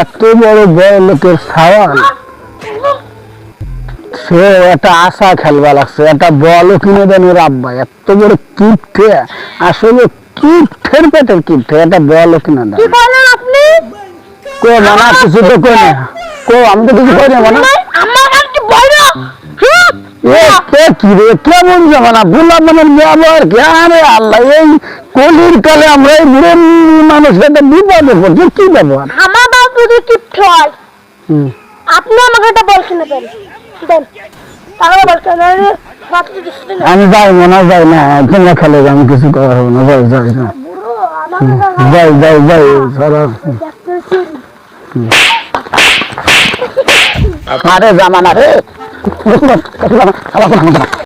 এত বড় বড় লোকের সাওয়াল সে একটা আশা খেলবা লাগছে, একটা বলও কিনে দেন ওর আব্বা। এত বড় কিপটে, আসলে কিপটের পেটের কিপটে, একটা বলও কিনে দেন। কো মানা কিছু তো কই না, কো আমি তো কিছু কই না মানা। কি রে কেমন জামানা বুলা মানে ব্যবহার কে? আরে আল্লাহ, এই কলির কালে আমরা এই বুড়ো মানুষ একটা বিপদে পড়ছে। কি ব্যবহার? আমার বাবা যদি কিপ্ট হয়, আপনি আমাকে একটা বল কিনে দেন। আমি যাই মনে যাই না, তোমরা খেলে আমি কিছু করা হবে না। যাই যাই না, যাই যাই যাই সারা। আরে জামানা রে